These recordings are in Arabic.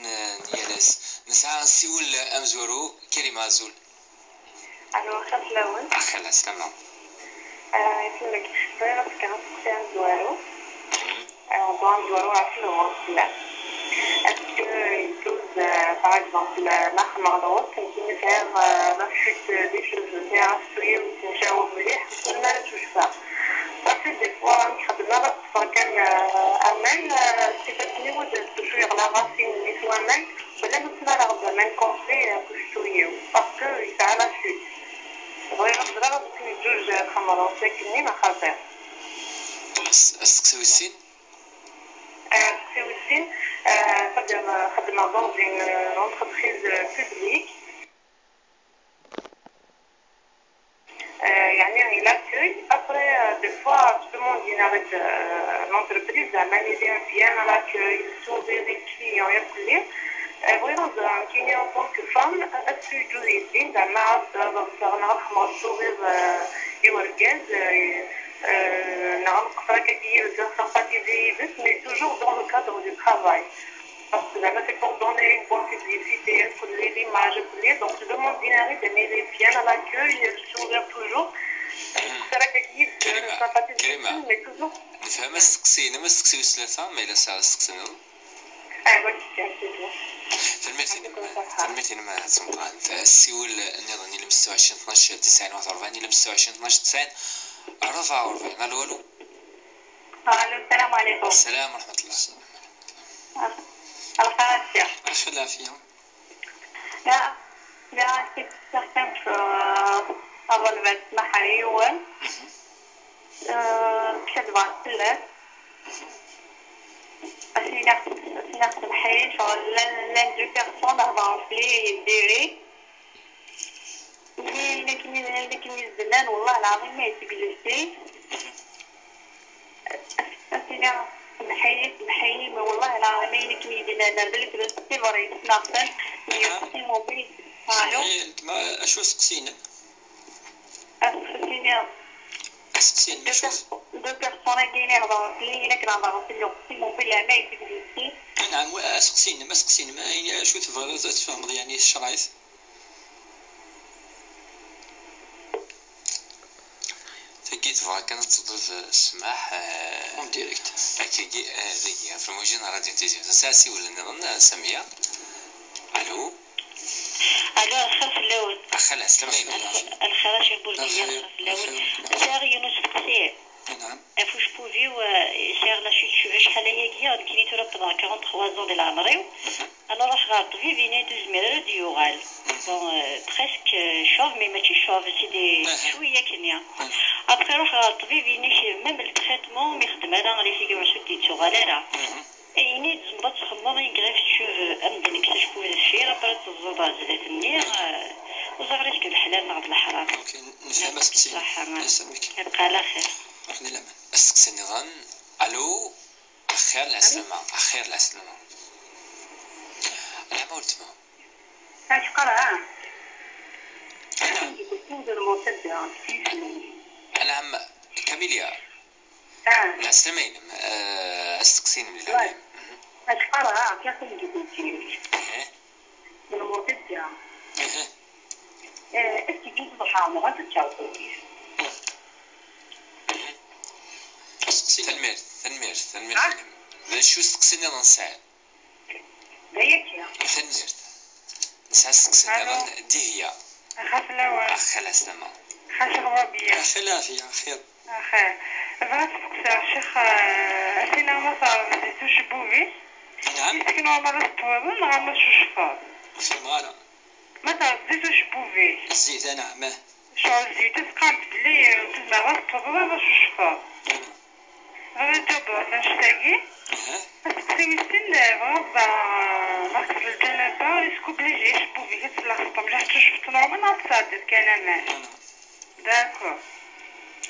نيالاس نسعى نسيول أمزورو كلمة زول. الو خاف الاول خلاص تمام. يسلمك. بغيت كنسقسي عن الزوارو بلان زوارو عرفت لا اسكو يجوز باغ اكزومبل لاخر مغلوط كنجي نفهم لا فيت دي شوز تاع شويه ونشاور مليح كل ما نشوفها صافي دي فوا نخدم على كان امان سيفاتني ود شويه على راسي نيتو امان بلا نسمع راه مان كونسي شويه باسكو يسعى لا فيت بغيت نضرب جوج خمرات ساكنين خاطر استقسيو السين. في الصين خدمة dans une entreprise publique. يعني il accueille après des fois tout le monde vient avec l'entreprise مانيجير bien à l'accueil sourire des clients ياكل بغينا كاينين en tant que femme اسكو يجوز يدين زعما نعرف خمر الصغير يوركاز نعم قصرا كيدير sympathiser بس mais toujours dans le cadre du travail parce que là c'est pour donner une bonne publicité pour l'image donc je demande d'inarrêter de m'aider bien à l'accueil sourire toujours قصرا كيدير sympathiser mais toujours نفهم استقسينا ما استقسيو ثلاثة ما إلا ساعة استقسينا. ايوا تلميتي ما تسمقان فالسيول النظامي لمستوى 12 90 41 إلى مستوى 12 90 44. الو الو. السلام عليكم. السلام ورحمة الله. الخير. اش العافية. لا كنت تخدم في أول بيت محريون كذبة ثلاث أسي نفس الحين شغل لان دو بيرسون هضروا فلي يديري لكن الزمان والله العظيم ما يتجلسي أسي محيي والله العظيم لكن يدينا نبلك بالسيفر يسناقن يقسموا بي ما أشو سقسينا سقسينا دو بيرسون كاينين يهضروا فلي إلا كنا نهضروا فلي يقسموا بلا ما يتجلسي. نعم سقسينا ما يعني شو تفهم يعني الشرايط. تجي تبغى كانت تصدف السماح اون ديريكت تجي ذي في الموجين راديو تيزيون ساسي ولا نظن سمية. الو الخاف الاول خلاص تمام الخراش البلدية الخاف الاول ساغ يونس تقسيع. نعم فوش بوفيو ساغ لا شوف شحال هي كيا كيني ترى 43 ans ديال عمري انا راح غاطفي فيني دوز ميرا ديوغال بون بريسك شوف مي ماشي شوف سي دي شويه كنيا ابخي راح غاطفي فيني ميم التريتمون مي خدم هذا لي فيغور شو ديتو غاليرا ايني زنبط تخمم يغريف شوف امدن كتشوف الشيء راه تزوض زلات النير وزغريت الحلال نغض الحرام. اوكي نفهم اسمك يبقى على خير. رحنا لمن استقسي النظام. الو اخير العسلامة اخير العسلامة انا ما قلت ما اش قرا انا عم كاميليا لا سمين استقسين من العلم اش قرا كيف نجيبوكي من المرتدى اسكي جوز بحامو غادي تشاوكوكي تنمير ذا شو استقسيني نساعد دايتيا تنمير نساعد استقسيني دي هي أخاف الأول خلاص تمام خاش غربية خلافي خير خير بغيت نسقسي الشيخ أسينا مصار مزيتوش بوفي نعم يسكنوا مرة طوابن غامش شفار في مالا مثلا زيتوش بوفي الزيت نعم شو الزيت تسقط بلي تسمع غاز طوابن غامش شفار غادي تبغى نشتاقي تسقسي السن بغض نغسل الجنابة يسكو بلي جيش بوفي كتلاحظتهم جا حتى شفت نورمال نتصادر كان امان داكور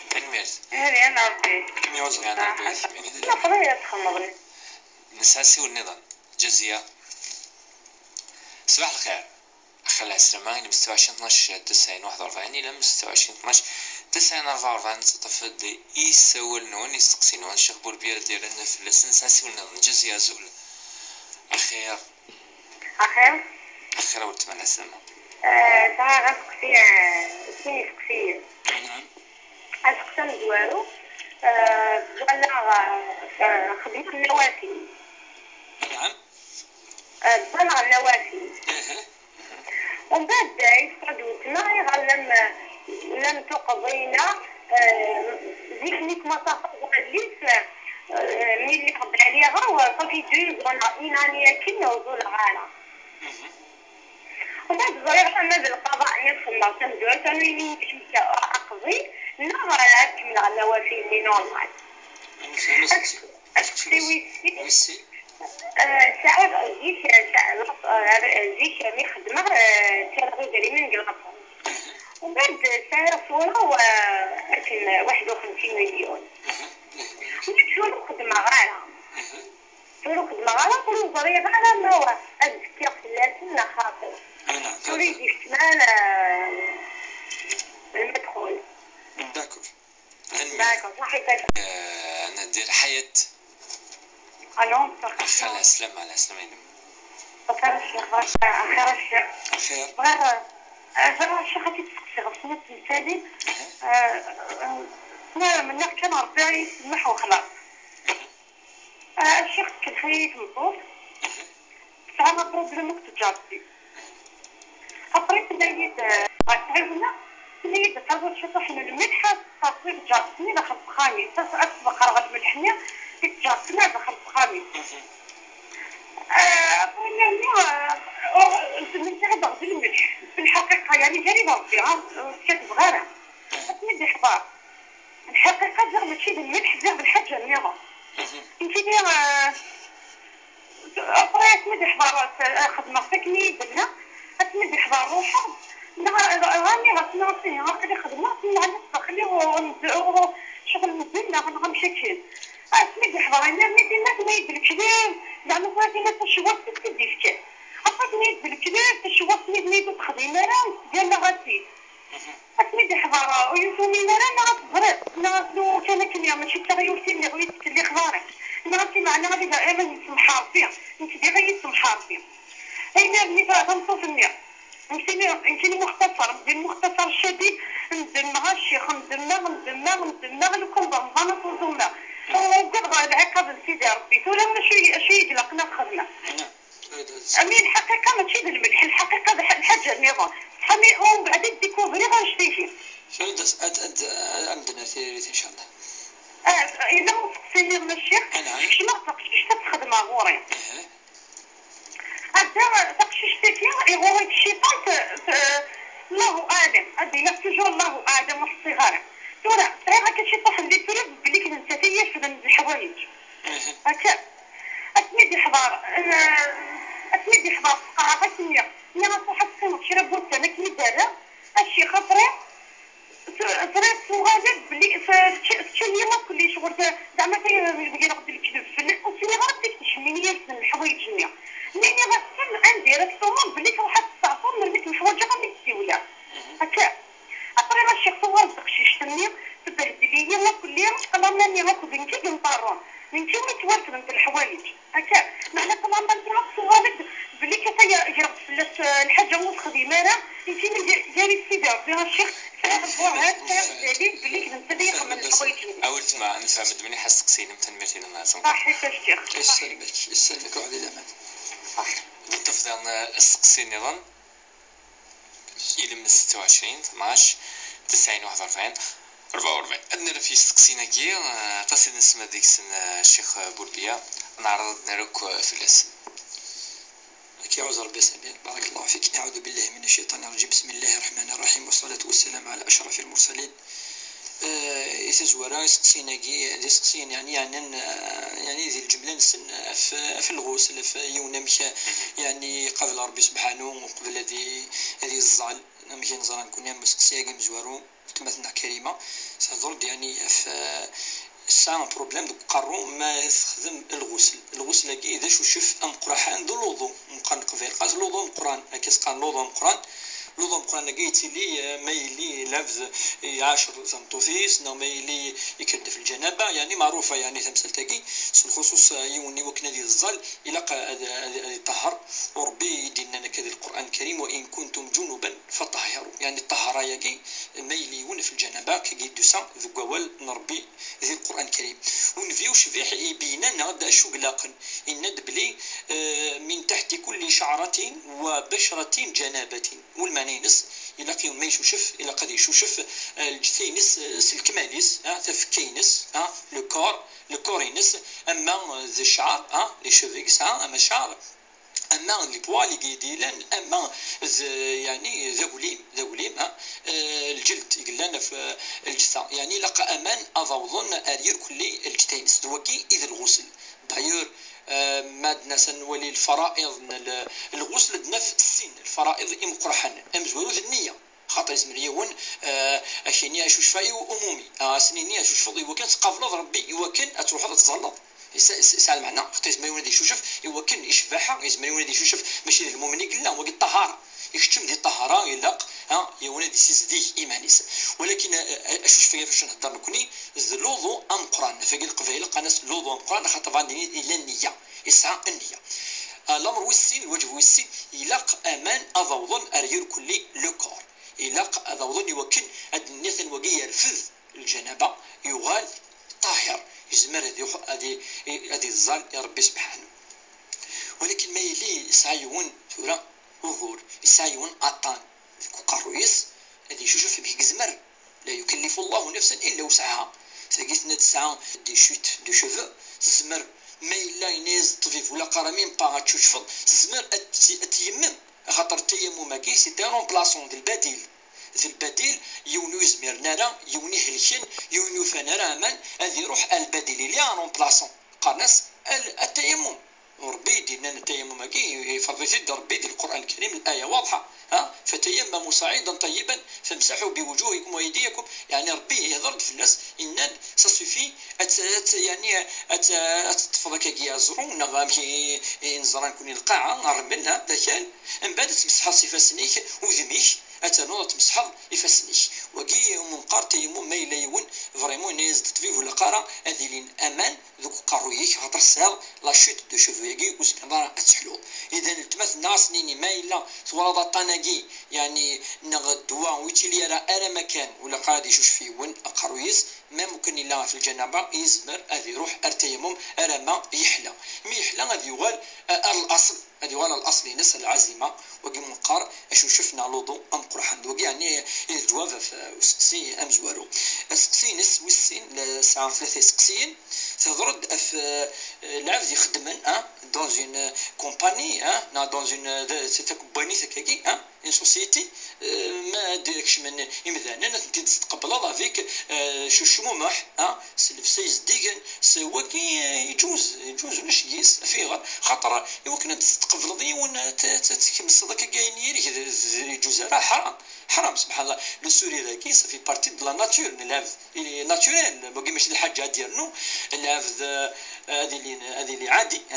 تنمير هذه انا ربي ميوزن انا ربي لا خليها تخمرني نساسي والنظام جزية. صباح الخير خلال السلامة إلى مستوى 12 90 41 إلى مستوى 12 90 44 نصطف دي يسول نون يسقسي نون شيخ بوربير ديالنا في السنساسي والنظام جزية زول أخير اخير اخيرا ولد على السلامه. صراحه غنسقسي سقسي نعم. غنسقسي دوالو ولا خدمة النوافل. نعم. بلغ النوافل اها. ومن بعد يفقدوا تما لم تقضينا ذيك ما تفضل ليس ملي قضى عليها وصافي جوج إنانية كنا وزول غانا. وبعد الزرير أنا بالقضاء نفس المرسم دوات أنا يمكن أقضي نهار أكمل على النوافل اللي نورمال. ويسي ساعات زيك مي خدمة تلغي داري من قلقها ومن بعد ساعة صورة وأكل 51 مليون ومن خدمة غالة كل ضريبة على ما هو أذكر ثلاثين خاطر تريد احتمال المدخول. داكور صحيح. أنا ندير حياة. ألو على السلامة على السلامة. خير الشيخ خير. غير الشيخ هاتي تسقسي غصني التمثالي من نحكي كان ربي يسمح وخلاص. الشيخ كان خيط مطوف تعمل بروبليمك تجارتي أطريق الليل تعرفنا الليل تعرفوا شطح من الملحة تصير تجارتني دخل بخامي أسبق رغد ملحني تجارتنا دخل بخامي من تعب ضغط الملح في الحقيقة يعني جاري ضغطي كتب غيرها أتمد حضار الحقيقة زغ ماشي بالملح زغ بالحاجة النظام يمكن أخرى أتمد حضار خدمة تكني بلنا أتمد حضار روحها غاني غتناصي غادي خدمة على الداخلي شغل مزيان غنمشي كين أتمد حضار أنا مدينة ما يدرك كذا زعما فاتي ما تشوف تدي فكا أفاتني يدرك كذا تشوف ميدو تخدمة ديال غاتي أتمد حضار ويسومي أنا غتبرد ناسو كان كنيا ماشي تغيرتي اللي بغيت اللي خضارك نعرفي معنا غادي دائما نسمح ربي انت دي غير نسمح ربي اين اللي غنصوص النية يمكن مختصر ندير مختصر الشديد ندمغ الشيخ ندمغ لو كان رمضان صوزونا وقبغ العقاب لسيدي ربي ولا ماشي يقلقنا الخدمة امين الحقيقة ماشي بالملح الحقيقة الحاجة النظام حمي ومن بعد الديكوفري غنشتي فيه شنو عندنا ثيريت ان شاء الله. إذا مفقسيني من الشيخ شي ما تقشيش تخدم غوري هذا تقشيش تكيا يغوري الشيطان الله أعلم أدينا توجور الله أعلم والصغار تورا صغيرة كشي طحن لي تورا بلي كنت نتايا في الحوايج هكا أتمدي حضار قرابة النية أنا صحة السنة شي ربوت أنا كي دارا هادشي خاطري فرات وغالب بلي فتشني ما كلش غير زعما بغي ناخذ الكذب في وسيني غادي تشميني في الحوايج النية لاني غتكون عندي راك طومون بلي واحد الساعه من ديك الحوايج غادي تسيولا هكا اطري ما الشيخ صور دقشيش تني تبهدلي لي ما كل يوم قلنا اني غاكو بنتي كنطرون بنتي ما توافر انت الحوايج هكا معناتها طبعا ما نعرفش غالب بلي كتا يجرب الحاجه وتخدي مالا انت جاري السيدي ربي الشيخ أولت ما نفهم دمني حس قصيني متنمرتين الناس. صحيح الشيخ. يسلمك وعلى الأمان. صح. بالتفضل السقسيني ظن. إلى من 26 12 90 41 44. أدنى في السقسينة كي تصير نسمع ديك سن الشيخ بوربيا نعرض نروك في الاسم. يعوذ ربي سميع بارك الله فيك. أعوذ بالله من الشيطان الرجيم. بسم الله الرحمن الرحيم والصلاة والسلام على أشرف المرسلين. يتزورا سقسيناكي دي سقسين يعني ذي الجملة نسن في الغسل في يوم مشى يعني قبل ربي سبحانه وقبل هذه الزعل مشى نزرا نكون مسقسياكي مزورو تمثلنا كريمة سنظل يعني في سان بروبليم دو قارو ما يستخدم الغسل كي اذا شوف ام قرحان دو لوضو مقرن قفيل قاس لوضو مقران كيس قان لوضو مقران كيتي لي ما يلي لفظ يعاشر زنطوفيس نو ما يلي يكدف الجنابه يعني معروفه يعني تمثل تاكي الخصوص يوني وكنا ديال الظل الى هذه طهر وربي يدينا كذا القرآن الكريم وإن كنتم جنبا فطهروا، يعني الطهارة يجي ما يليون في الجنابة كي دوسا ذو قوال نربي ذي القرآن الكريم ونفيو شفيح يبينا نغدا شو قلاقا إن بلي من تحت كل شعرة وبشرة جنابة والمانينس إلا قيوم ما يشوشف إلا قد يشوشف الجثينس الكماليس تفكينس لو كورينس أما ذي الشعر لي شوفيكس أما الشعر اما لي بوالي قيديلان اما يعني ذا الجلد يقلنا في الجثه يعني لقى امان اضوضن ارير كل الجتينس دوكي اذا الغسل داير مادنا سنولي الفرائض الغسل دنف السن الفرائض مقرحا امزولو النيه خاطر اسم اليون اشيني اشوش فاي امومي سنيني اشوش فضي وكان تقابل ربي وكان اتروح تتزلط يسال معنا خاطر اسم اليون يشوف يوكن يشبعها اسم اليون يشوف ماشي المؤمن قلنا هو الطهاره يكتم دي الطهاره يلق يا دي سيزدي ايمانيس ولكن اشوش فيا فاش نهضر نكوني الوضوء ام قران فقال قبيله قناس الوضوء ام قران خاطر عندي الى النيه يسعى النيه الامر والسين الوجه والسين يلق امان اضوضن ارير كل لو كور يلق اضوضن يوكن النيث وقي يرفض الجنابه يغال طاهر يزمر هذه الظل يا ربي سبحانه ولكن ما يلي يسعيون ثورة وغور يسعيون أطان كوكارويس هذه شوف بيك زمر لا يكلف الله نفسا إلا وسعها ساقيتنا تسعة دي شوت دي شوفو زمر ما إلا يناز طفيف ولا قرامين باغا تشوفض زمر أتيمم خاطر التيمم كي سي ان رومبلاسون ديال البديل ذي البديل يونو يزمر نارا يوني هلكن يونو فنارا من هذه روح البديل اللي ان رومبلاسون قرنس التيمم وربي يدينا التيمم كي يفضل يد ربي دي القرآن الكريم الآية واضحة فتيمموا صعيدا طيبا فامسحوا بوجوهكم وأيديكم يعني ربي يهضر في الناس إن ساسوفي يعني تفضل كي يزرون غامكي نزران كوني القاعة نرملنا ذاك من بعد تمسح صفاسنيك وذميك أتنوض تمسحض يفسنيش وكي منقار تيمم ما يليون فريمون ناز تطفيف ولا قارا هذه لين امان ذوك قرويك خاطر سال لا شوت دو شوفيكي وسكندار تسحلو اذا التماس الناس نيني ما الا صورة طناقي يعني نغدوا ويتيلي راه مكان ولا قادي شوش في ون قرويس ما ممكن الا في الجنابه يزمر هذه روح التيمم ارما يحلى مي يحلى غادي يغال الاصل هذه ولا الاصل ناس العزيمه وكي منقار اشو شفنا لوضو ام قرحان دوك يعني الجواب في سقسي ام زوالو سقسي نس وسين ساعه ثلاثه سقسيين تضرد في العبد يخدمن دون اون كومباني دون اون سيت كومباني تكاكي اون سوسيتي ما داكش من يمذانا تتقبل لا فيك شمومح سلف سيز ديغن سواكي يجوز واش يس فيه خاطر يمكن تقبل ديون تكمل صدقه كاين يجوز راه حرام سبحان الله لو سوري راكي في بارتي دو لا ناتور نلاف ناتوريل باقي ماشي الحاجه ديالنا نلاف هذه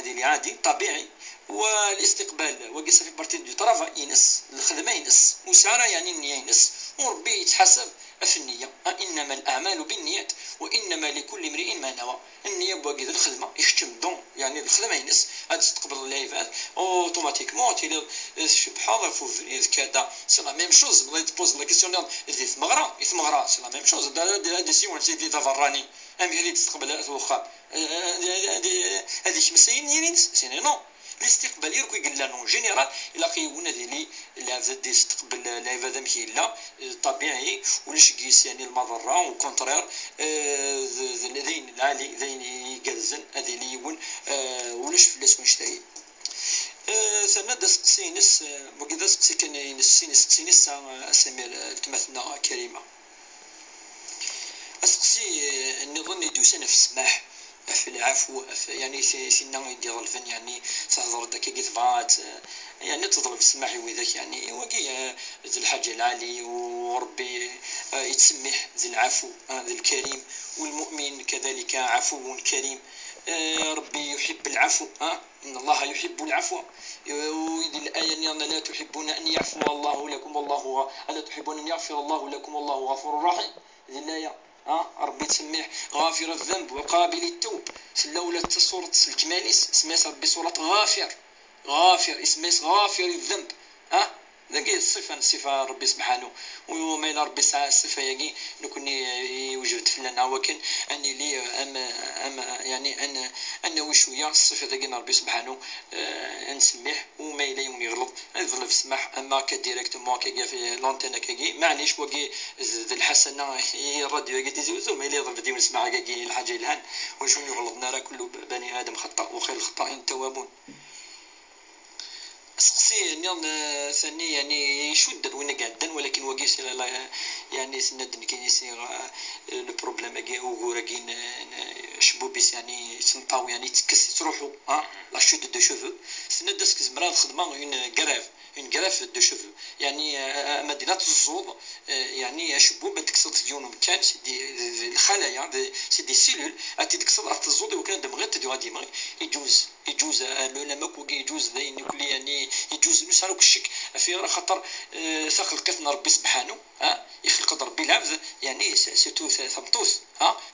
اللي عادي طبيعي والاستقبال وقيس في بارتي دو طرافا ينس الخدمه ينس وساره يعني النيه ينس وربي يتحسب في النيه انما الاعمال بالنيات وانما لكل امرئ ما نوى النيه بواقي الخدمه يختم دون يعني الخدمه ينس هاد تستقبل اللايفات اوتوماتيكمون تيلي سبحان الله كذا سي لا ميم شوز بغا تبوز لا كيسيون دي ثمغرا سي لا ميم شوز دي سيون سيدي تفراني امي اللي تستقبل واخا هذيك مسين يرينس سيني نو الاستقبال يركو يقول لنا جينيرال الا قيونا ديالي لا زاد يستقبل لا هذا ماشي لا طبيعي ولاش كيس يعني المضره وكونترير ذين العالي ذين يقزن هذه اللي يون ولاش فلاس ونشتري سنة سقسينس وكذا سقسي كان ينسينس اسامي تمثلنا كريمه اسقسي نظن يدوسنا في السماح في العفو يعني سينا يدير الفن يعني تهضر داك كي تبغات يعني تضرب السماح وذاك يعني وكي ذي الحاجه العالي وربي يتسمح ذي العفو ذي الكريم والمؤمن كذلك عفو كريم ربي يحب العفو ان الله يحب العفو وذي الايه ان لا تحبون ان يعفو الله لكم والله الا تحبون ان يغفر الله لكم والله غفور رحيم ذي الايه ربي تسميه غافر الذنب وقابل التوب سلولة سورة الكماليس سميت ربي سورة غافر غافر، اسمه غافر الذنب. ذاك صفة ربي سبحانه. وما إلى ربي ساعة الصفة يجي نكون وجبت في لنا وكن أني لي أما يعني أنا وشوية الصفة ذاك ربي سبحانه نسمح وما إلى يوم يغلط يظل في السماح. أما كديريكت موا كي في لونتينا كي معليش وكي الحسنة الراديو كي تزوزو ما إلى يظل بدي نسمع كي الحاجة الهان وشون يغلطنا راه كل بني آدم خطأ وخير الخطائين التوابون. سقسي نيض ثاني يعني يشد وين قاعدن ولكن واقيس يعني سند كاين يصير لو بروبليم كاع وغورا كاين شبوبيس يعني تنطاو يعني تكس تروحوا لا شوت دو شوفو سند داسك مرا الخدمه اون غراف دو شوفو يعني مدينه الزوض يعني شبوبه تكسر ديونهم كان سيدي الخلايا سيدي سيلول اتي تكسر الزوض وكان دمغي تدي غادي يجوز العلماء كوكي يجوز ذين كل يعني يجوز نسالو كشك في خاطر ثقل قفنا ربي سبحانه يخلق ربي العبد يعني سيتو ثمطوس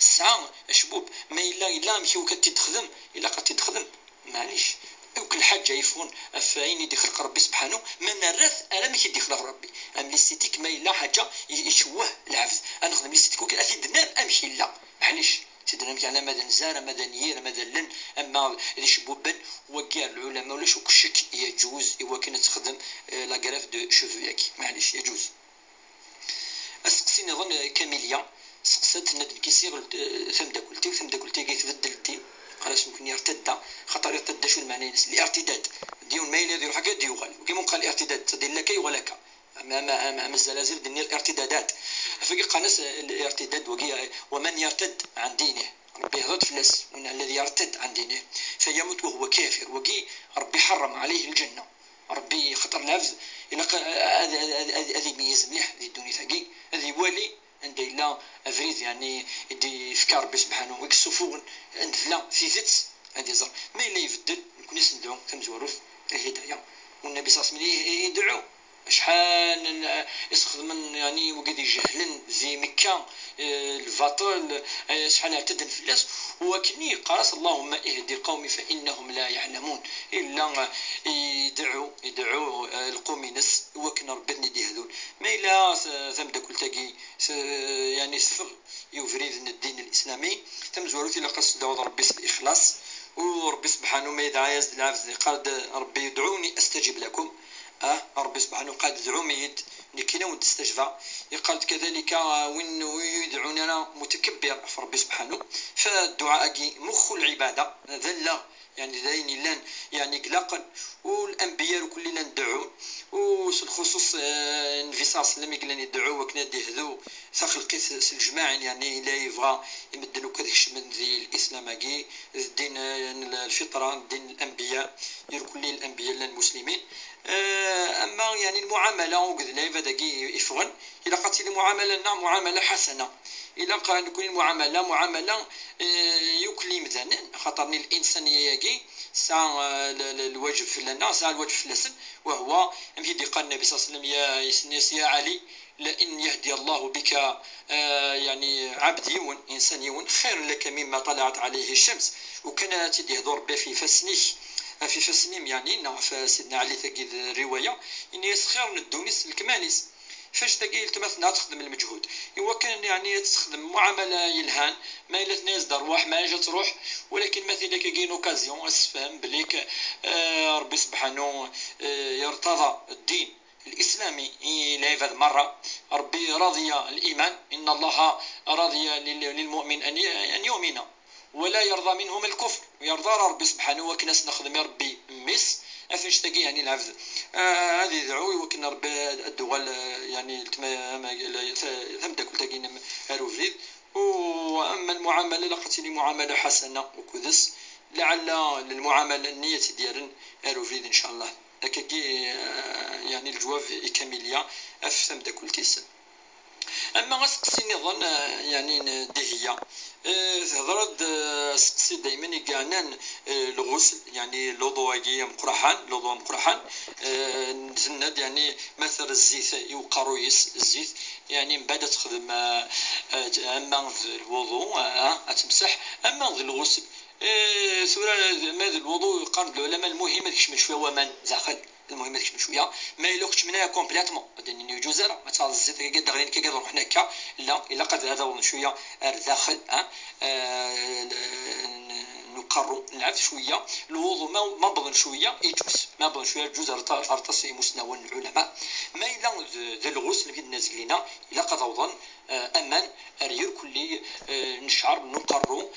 الساعه شبوب ما الا مشيو كتخدم الا كتخدم معليش وكل حاجه يفون فاين يخلق ربي سبحانه ما نرث انا ماشي يخلق ربي ام ليستيك ما الا حاجه يشوه العبد انا نخدم ليستيك وكل اكيد امشي لا معليش سيدنا نمشي على مدى نزار مدى نير مدى لن اما اللي شبوبا وكاع العلماء ولا شو كشك يجوز ايوا كانت تخدم لا غراف دو شوفو ياكي معليش يجوز. اسقسي نظن كاميليا سقسات ندم كيصير ثم داكلتي كيتبدل الدين خلاص ممكن يرتد خطر يرتد شو المعنى الارتداد ديون ما يديروا حاجه ديوغال وكيما قال الارتداد تدير لك ولك أمام الزلازل دنيا الارتدادات فكي قناس الارتداد ومن يرتد عن دينه ربي يهضر فلاس من الذي يرتد عن دينه فيموت وهو كافر وكي ربي حرم عليه الجنة ربي خطر لافز إلا هذه ميز مليح هذه الدنيا ثقي هذه والي عند إلا أفريد يعني يدي فكار ربي سبحانه ويكسفون عند فلا في ذاتس هذه زر ما إلا يفدل نكون يسندعو تمزوروث الهداية والنبي صلى الله عليه وسلم يدعو شحال يستخدم يعني وقد يجهلن في مكة الفاطل شحال اعتدل في الناس وكني قرص اللهم اهدي قومي فإنهم لا يعلمون إلا يدعو القوم نس وكنا ربنا دي هذول ما إلا ثم داك التاقي يعني سفر يفريد الدين الإسلامي تم زوروث إلا قصد ربي الإخلاص وربي سبحانه ما يدعى العبد قال ربي يدعوني أستجب لكم ربي سبحانه قال ادعوا ميت لكينا وتستشفى يقال كذلك وين يدعوننا متكبر في ربي سبحانه فالدعاء مخ العباده ذل يعني ذين لان يعني قلقا والانبياء كلنا ندعوا وخصوص انفصاص لم يقلن يدعوا وكنا يهذو ثقل قيس الجماع يعني لا يبغى يمدلو كذاك من ذي الاسلامي الدين الفطره دين الانبياء يركل الانبياء المسلمين اما يعني المعامله وقد لا يفداكي يفغن الى قتل المعامله معامله حسنه الى قال نكون المعامله معامله يكلي مثلا خاطرني الانسانيه ياكي ساعه الواجب في لنا ساعه الواجب في لسن وهو يمشي قال النبي صلى الله عليه وسلم يا علي لئن يهدي الله بك يعني عبدي وانسان خير لك مما طلعت عليه الشمس وكان تدي يهضر به في فسنيم يعني نعرف سيدنا علي ثقي الروايه ان يسخر من الدونيس الكماليس فاش تلقى مثلا تخدم المجهود هو كان يعني تستخدم معامله يلهان ما الا تناس دروح ما اجا تروح ولكن مثلا كاين اوكازيون اسفهم بليك ربي سبحانه يرتضى الدين الاسلامي الى هذه المره ربي رضي الايمان ان الله رضي للمؤمن ان يؤمن ولا يرضى منهم الكفر ويرضى ربي سبحانه وكناس نخدم ربي مس افاش تلقى يعني العبد هذه دعوه وكنا ربي الدول يعني ثم داك تلقى هاروفريد واما المعامله لقيت لي معامله حسنه وكذس لعل المعامله النيه ديالن هاروفريد ان شاء الله هكا يعني الجواب كامليه افهم داك التيسن اما غسقسي نظن يعني دهيه هضرت سقسي دائما يقعنان الغسل يعني لوضوغي مقرحان نتسند يعني مثل الزيت يوقرويس الزيت يعني من بعد تخدم اما الوضوء تمسح اما الغسل سورة ماذا الوضوء قال العلماء المهم هذيك شويه ومن داخل المهم هذيك شويه ما الا كنت منها كومبليتمون غادي يجوز راه ما تهزيت كي دغرين كي نروح هناك لا الا قد هذا شويه داخل نقروا نلعب شويه الوضوء ما بظن شويه يجوز ما بظن شويه يجوز ارتصي مستوى العلماء ما الا ذا الغسل في الناس لينا الا قد وظن امان ريال كلي نشعر نقروا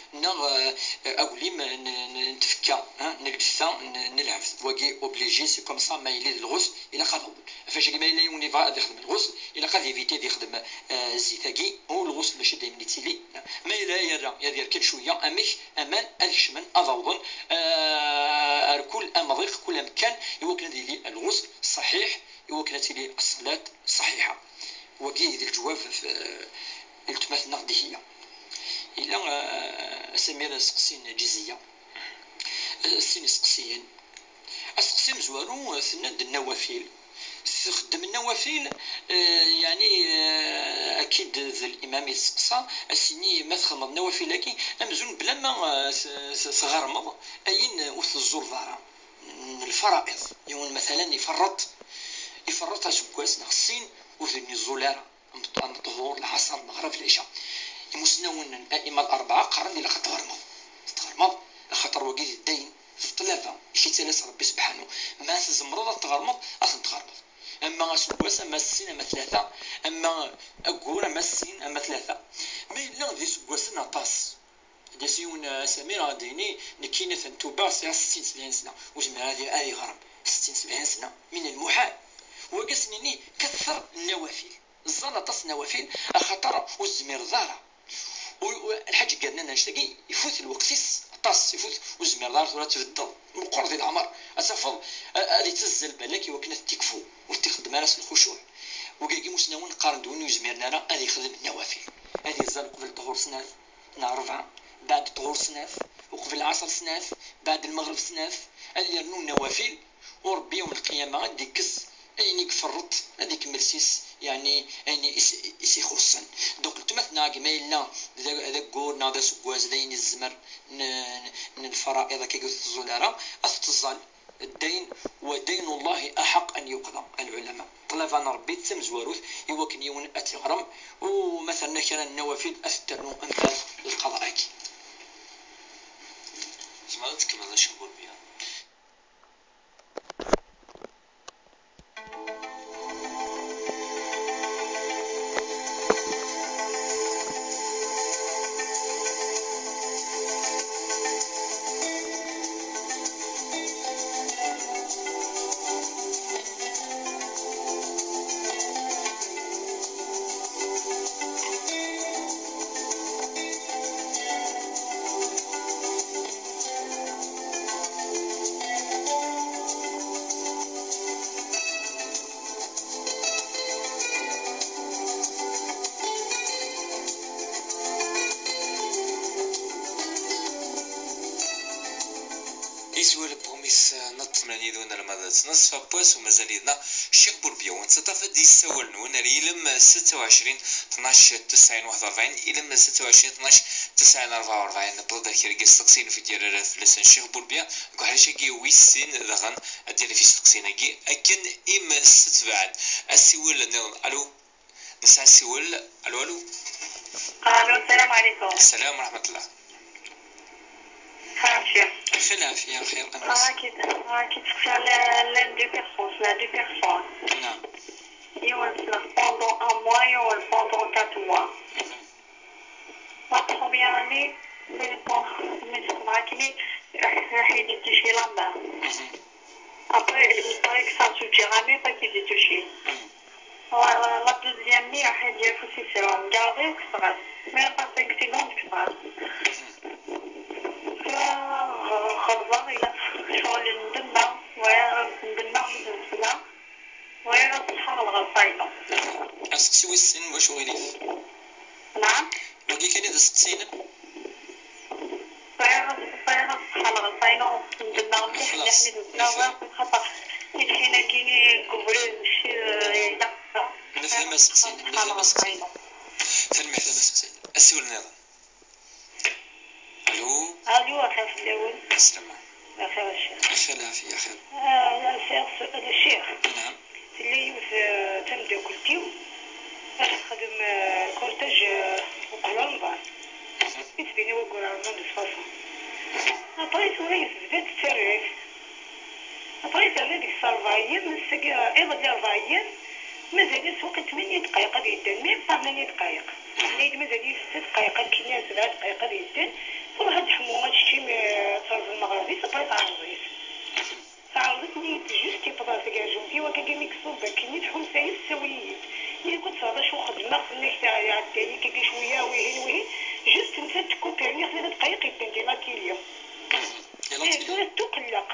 اولي نتفكى نجلسا نلعب واقي اوبليجي سي كوم سا ما يلي الغسل الا قد وظن فاش ما الا يوني غادي يخدم الغسل الا قد يفيتي يخدم الزيتاكي او الغسل باش دايما يتيلي ما الا يدير كل شويه اميك امان الشمن اظن كل امضيق كل مكان يوكل لي الغسل صحيح يوكل لي الصلاه صحيحه وكي الجواب التماس النقديه الى سمير سقسين جزيه السين سقسيين السقسي مزوارو سند النوافل خدم النوافل يعني اكيد الامام يسقسى السني ما تخدم النوافل كي امزون بلا ما تغرمض اين وث الزرفاره الفرائض يوم مثلا يفرط سكواس نخصين وثني الزولار الظهور العصر المغرب العشاء يمسنون الائمه الاربعه قرن الى تغرمض خاطر وقيت الدين في الطلافه شي تلاس ربي سبحانه ما تزمرض تغرمض اصلا تغرمض اما سكواس اما السين اما ثلاثه اما اقول اما السين اما ثلاثه مي لا دي سكواس نطاس ديسيون سمير غاديني نكينا ثنتوبا سي 60 70 سنه وجمع هذه غرب 60 70 سنه من المحال وقسنيني كثر النوافل الزلطه النوافل خطر والزمير ضاره والحاج قالنا نشتكي يفوت الوقت طاس يفوت والزمير ضاره ولا تبدل مقرض العمر اسفض هذه تزل بالك وكنا تكفو وتخدم راس الخشوع وكاكي مسنون قارن دوني وزميرنا راه هذه يخدم النوافل هذه الزل قبل طهور سناف نعرفها بعد طهور سناف وقبل العصر سناف بعد المغرب سناف هذه يرنو النوافل وربي يوم القيامه غادي يكس اينيك فرط هذيك مرسيس يعني ايني اسي خصن دونك نتمثنا كما يلنا هذاك كورنا هذا سكواز داين الزمر الفرائض كي قلت الزلاره استظل الدين ودين الله احق ان يقضى العلماء طلب انا ربي تمزوروث يوكن يون اتغرم ومثلا كان النوافل اثترنو امثال القضاء زعما تكمل اش نقول بها يزول بروميس نطمني دونا لماذا نصف بوس ومازال لنا الشيخ بوربيا ونتصف دي السوال نون إلى 26 12 90 41 إلى 26 12 90 44 بلاد كيرجع سقسين في ديال فلسن الشيخ بوربيا كحال شي ويسين دغن ديال في سقسيناكي اكن ام ستبعد السوال نظن الو نسى السوال الو السلام عليكم. السلام ورحمه الله. خلاف يا خير كي تخشى لا دو بيرسون نعم يوصل pendant un mois et pendant 4 mois. La première année c'est راح يدي toucher la main. Après il paraît que ça ne suffit jamais pas qu'il ait touché. La deuxième année راح يدي position garder express. Mais pas 5 secondes express. خضر إلى شغل ندمع وندمع بالنسبة ويرى الصحة الغصينة. أسقسي السن واش غيليف؟ نعم. وكي كان هذا السن؟ ويرى الصحة الغصينة وندمع مليح نحمد الدواء خاطر الحين كاينين كبرين ماشي يدقق. نفهم أسقسي فالمحتمى أسقسي السؤال النظام. ألو الو اخي في الاول السلامة. اخي الشيخ أخي العافية أخي. الشيخ نعم. اللي في تمدو كلتيو باش نخدم كورتاج وقبل رمضان يتبيني وقول رمضان دو فاصون ابري سوري بدات السيرفيس ابري سالي ديك الصرفايين نسقي ايضا ديال 4 ايام مازال سوق 8 دقائق غادي يدن ميم 8 دقائق نيت مازال 6 دقائق كاين 7 دقائق غادي يدن وهاد الحمومه شتي صرف المغربي صبرت عرضيت تعرضتني جوست يبدا سكاجون في وكاكي مكسوب كاين تحون سايس سويين اللي كنت هذا شو خدمه خليك تاعي عاد كي شويه وهين جوست نفات كوبيرني 3 دقائق يدن ديما كيليو يلا تقلق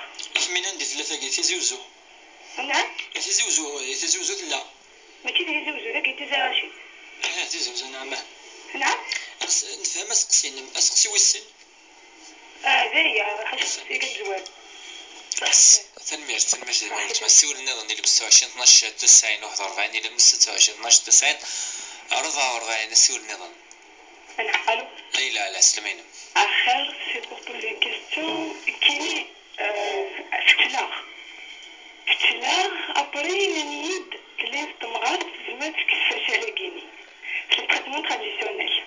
من عندي ثلاثة كي تزوزو. نعم تزوزو لا. ما تيزوزو ذاك يتزاشي تزوزو نعم. نعم نفهم أسقسي والسن. ذايا حاجة سيكا زوال تنمير ديما قلت مسؤول النظام اللي 26 12 90 41 الى 26 12 90 44 مسؤول النظام. نعم. اي لا سلمينا. اخر سي بور بوزي كيستيون كيني فتلاغ ابري نيد لي استمرات زعما كيفاش على كيني في التريتمون تراديسيونيل.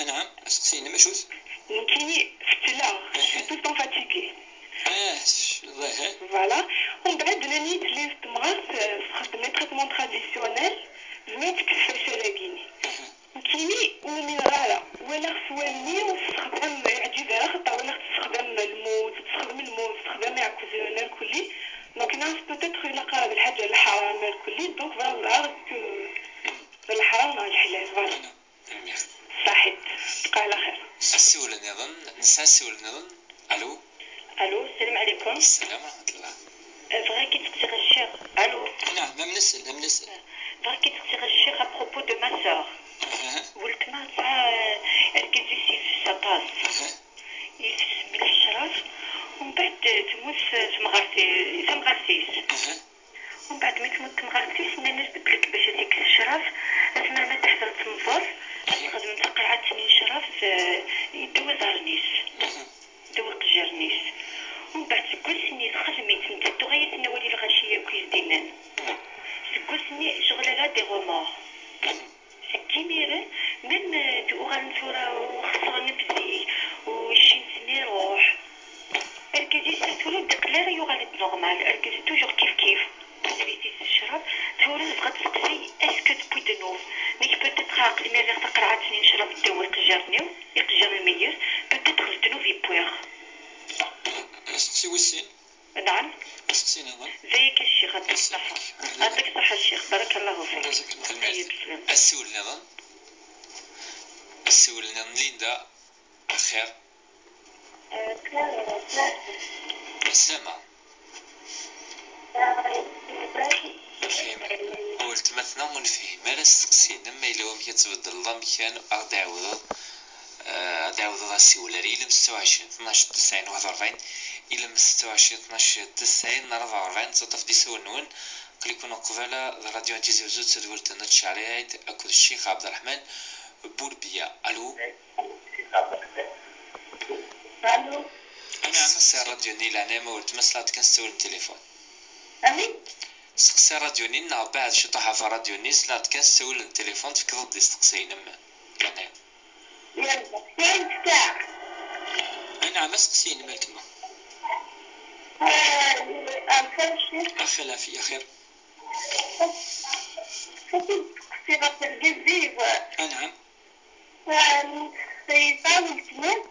نعم أسقسيني مشوت. كيني فتلاغ تو طون فاتيكي. ظاهر. فوالا ومن بعد نيد لي استمرات خدمت تريتمون تراديسيونيل زعما كيفاش على كيني. كيني ومينرال ولا خصواني وتستخدم عجيبها خطا ولا تستخدم الموت تستخدم عكوزيون الكلي دونك ناس بوتيتر الا قرب الحاجه الحرام الكلي دونك فوالا الحرام الحلال فوالا صحيح تبقى على خير. السؤال النظام نسى النظام. الو السلام عليكم. السلام ورحمة الله. بغا كي تقصي الشيخ. الو نعم ما منسل بغا كي تقصي الشيخ ابروبو دو ما سور ولدنا تاع الكيزيسي في ساباس يسمي الشراف ومن بعد تموت تمغرسيس ومن بعد ما تموت تمغرسيس الناس بدلك باش هذيك الشراف اسمها ما تحت التنظر تخدم تقعد سنين شراف يدوي زارنيس يدوي قجرنيس ومن بعد كل سنين خدمي تمت تغير نوالي الغاشيه كويس دينان كل سنين شغله دي غومور كيميرة من تقول نفورة وخسر نفسي وشين سني روح الكيزي ساتولو دقلارة يغالب نورمال الكيزي توجور كيف نبيتي الشراب تولو تبغى تسقسي اسكو تبوي دنوف ميك بوتيتر عقل ميريغ تقرعات سنين شراب الدو يقجرنيو يقجر المير بوتيتر الدنوف يبويغ أسقسي والسن. نعم أسقسي نظام. زيك الشيخ يعطيك الصحة. يعطيك الصحة الشيخ بارك الله فيك. السؤال النظام ليندا أخير. السلامة. نفهم أول تمثنا منفهم ما لا استقسي لما يلوم يتبدل الله مكان دعوة السيولاري إلى 26 12 90 41 إلى 26 12 90 44 تطف دي سونون قليكون قبالة راديو انتيزيوزو تدول تنت شعريات أكد الشيخ عبد الرحمن بوربيا. ألو الو أنا سقسي راديو نيل أنا ما ولت مسلات كنستول التليفون. امين سقسي راديو نيل بعد شطحة في راديو نيل سلات كنستول التليفون تفكر دي استقسي نما أنا يلا تاعك. نعم أسقسيني مالتما. أخي لا في خير. صيغة الجزيز. نعم. يصاب التماس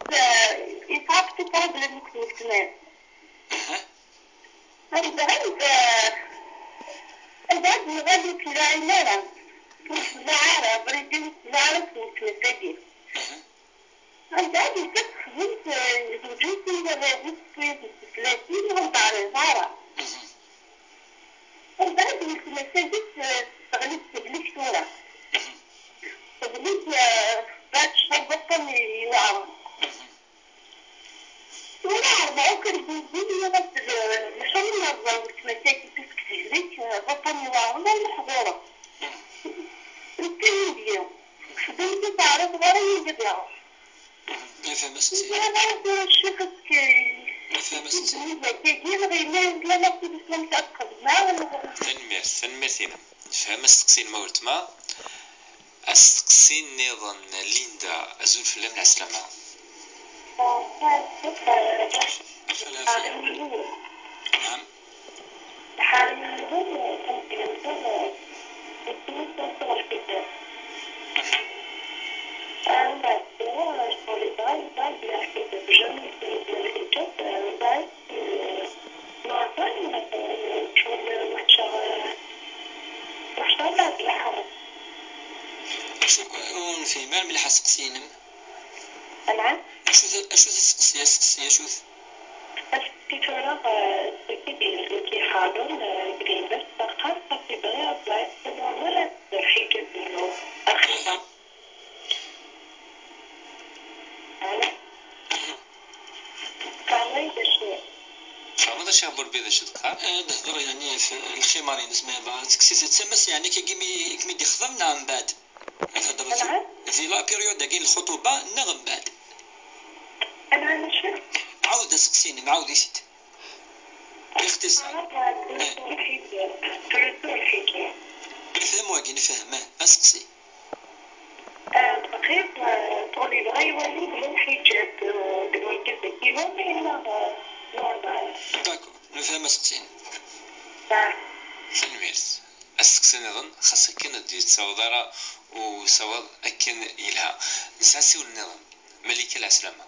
يصاب تطرد للمكتوب التماس. البعض نغادي في العمارة في الزعارة بريدين في الزعارة في التماس. البعض يتخذ زوجين في الرابط في 30 وضع الزعارة. البعض المساجد تغلب تبليك صورة تبليك بعد شهر بطن يوعر ولا معوك البنزين يغسل مشان النظام المساجد تسكتيك بطن يوعر ولا المحظورة التنين ديالو خدمت تعرف غير يجب يعرف. نفهم نفهم ستين لا الشيخ نفهم ستين تنميرتينا نفهم السقسين ما ولتما السقسين نظن ليندا أزول في اللمن عسلامة نعم في مال ملي حسقسينم نعم أشو سقسية شوف فماذا شابور بيضا شدقا دهدر يعني في الخمارين اسمها بعد تكسيس تسمس يعني كي دي خضمنا من بعد هذا في لا بيريود كاين الخطوبة نغم بعد عاود سقسيني معاود يسيت باختصار نفهم واقي نفهم اسقسي بقيت طولي بغا يولي بلا الحجاب دلوقتي كيفهم إلا نورمال داكو نفهم اسقسيني تنميرت السقسين نظن خاصك كنا دير تصاودارا وصواد أكن إلها نساسي والنظام ملك العسلامة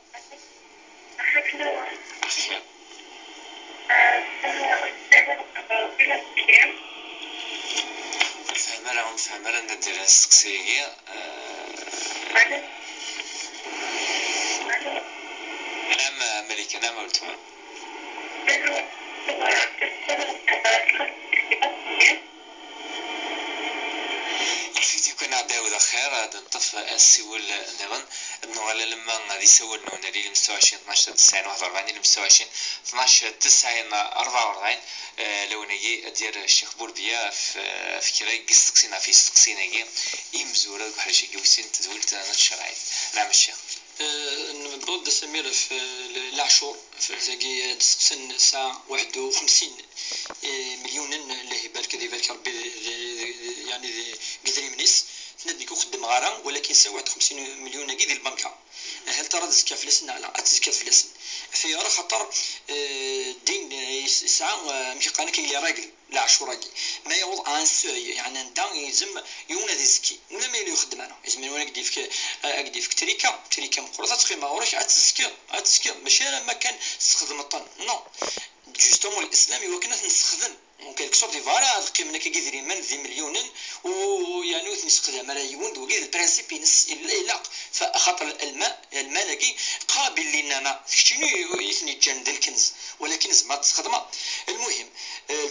أخير فهمنا ندير السقسية نعم ملكة نعم قلتها الفيديو كان عداود خير هذا نطف السيول نظن نغلا لما غادي يسول نون اللي مستوى 12 90 41 اللي مستوى 12 90 44 لو نجي ديال الشيخ بورديا في كراي قسقسينا في سقسينا يمزوره بحال شي كيوسين تدولت انا الشرعي نعم الشيخ نبرد سمير في العشور في زاكي تسقسن ساعة 51 مليون اللي يبارك ربي يعني قدري منيس تندي خدم غارة ولكن ساعة 51 مليون كي ديال البنكة هل ترى تزكى فلسن على تزكى فلسن في راه خطر دين ساعة مشي قانا كاين لي راجل العشوراكي ما يوض ان سوي يعني انت يلزم يونا ديزكي ولا ما يخدم انا يزمن وانا كدي في تريكا مقرصه تقيم ما وراش اتسكي ماشي انا ما كان تستخدم الطن نو جوستومون الاسلام يوكلنا نستخدم وكالك صوت دي فارا القيمه كيدير من ذي مليون ويعني نستخدم ملايين وكاع البرانسيب ينس الا فخاطر الماء لاقي قابل للنماء شنو يثني جند الكنز ولكن زعما تستخدمه المهم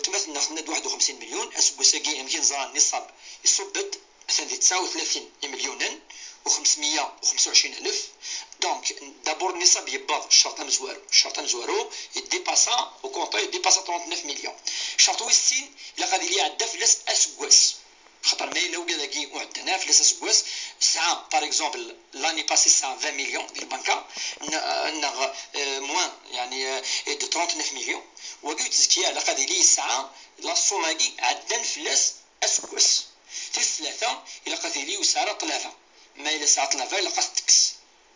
تمثل ناخذ 51 مليون اسكوساكي يمكن زران نصاب يصبد 39 مليون و525 ألف دونك دابور النصاب يباض الشرط مزوارو يديباسا وكونطو يديباسا 39 مليون الشرط ويسين إلا غادي لي عدا فلاس أسكواس خاطر ما إلا وكذاكي وعندنا فلاس أسكواس ساعة باغ إكزومبل لاني باسي ساعة 20 مليون ديال البنكة نغ موان يعني دو 39 مليون وكيو تزكية على غادي لي ساعة لا صوماكي عدا فلاس أسكواس ثلاثة إلا غادي لي وسعر طلافة ما إلا ساعة طلافة إلا قاس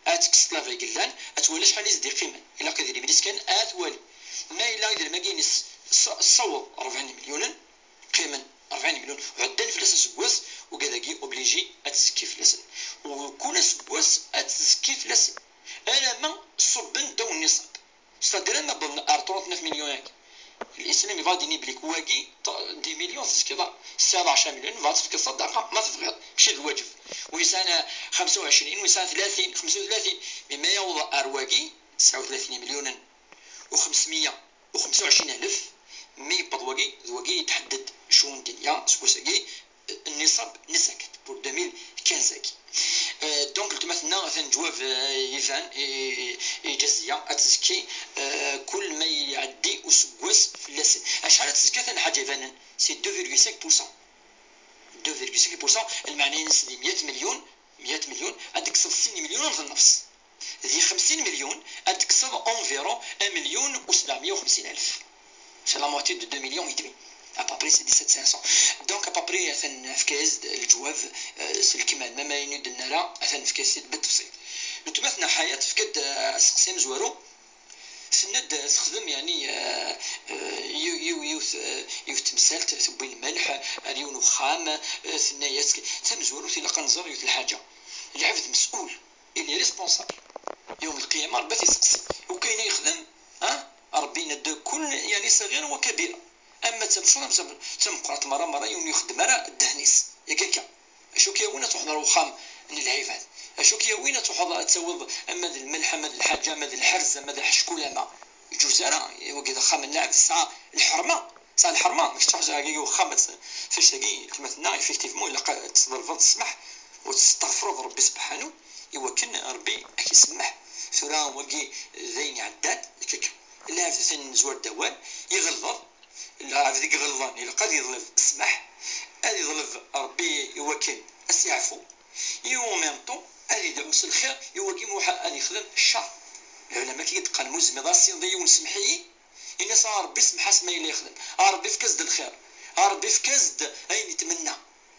تكس طلافة قلان أتولى شحال يزدي قيمة إلا قدر يبنيس كان أتولي ما إلا يدير ما كاينس صوب 40 مليون قيمة 40 مليون وعدان فلاس سكواس وكذاكي أوبليجي أتزكي فلاسن وكل سكواس أتزكي فلاسن أنا ما صبن دون النصاب ستادير ما بضن 39 مليون ياك الإسلام يفاديني بليك واقي 10 مليون تسكي 17 مليون فاتفك الصدقة ما تفقد ماشي الواجب ويسانا 25 ويسانا 30 35 مما يوضع أرواقي 39 مليون و525 ألف مي بدواقي ذواقي يتحدد شون دنيا سكوساكي النصاب نسكت بور 2015 دونك تمثلنا مثلا جواب يفان إجازية أتزكي كل ما يعدي أسكواس في اللسن أشحال تزكي ثاني حاجة فانا سي 2.5% المعني نسدي 100 مليون عندك 60 مليون في النفس هذه 50 مليون تكسب اونفيرون 1,750,000. سي لا موتي دو 2 مليون ودمي ابابري سي 17500. دونك ابابري اثن في كاز الجواب سي الكمال ما ينود لنا اثن في كاز بالتفصيل. نتمثلنا حياه في كد سقسيم زوارو سند استخدم يعني يوث تمثال تبين الملح ريون وخام ثنايات ثم زوارو تلقى نظر يوث الحاجه العبد مسؤول اللي ريسبونسابل يوم القيامه ربي يسقسي وكاين يخدم ربي ند كل يعني صغير وكبير. اما تم قرات مره يوم يخدم راه الدهنيس ياك اشو كيوينه تحضر وخام للعباد اشو كيوينه تحضر تسوض اما الملح اما الحاجه اما الحرز اما الحشكوله ما جوزاره وكذا خام اللاعب الساعه الحرمه ساعه الحرمه مش تحجا كي خامت فاش تاكي تمثلنا افيكتيفمون الا تصبر الفضل تسمح وتستغفر ربي سبحانه يوكن ربي كيسمح سورة وكي زين عداد كيك لا ثاني زوار دوال يغلظ لا عاد يغلظان الا قد يظلف اسمح ادي يظلف ربي يوكل اسيعفو يوم ميمطو ادي يدعوس الخير يوكي موحى ادي يخدم الشر. العلماء كيتقال مزمض السيضي ونسمحي إن صار ربي سمح اسمه اللي يخدم ربي في كزد الخير ربي في كزد اين يتمنى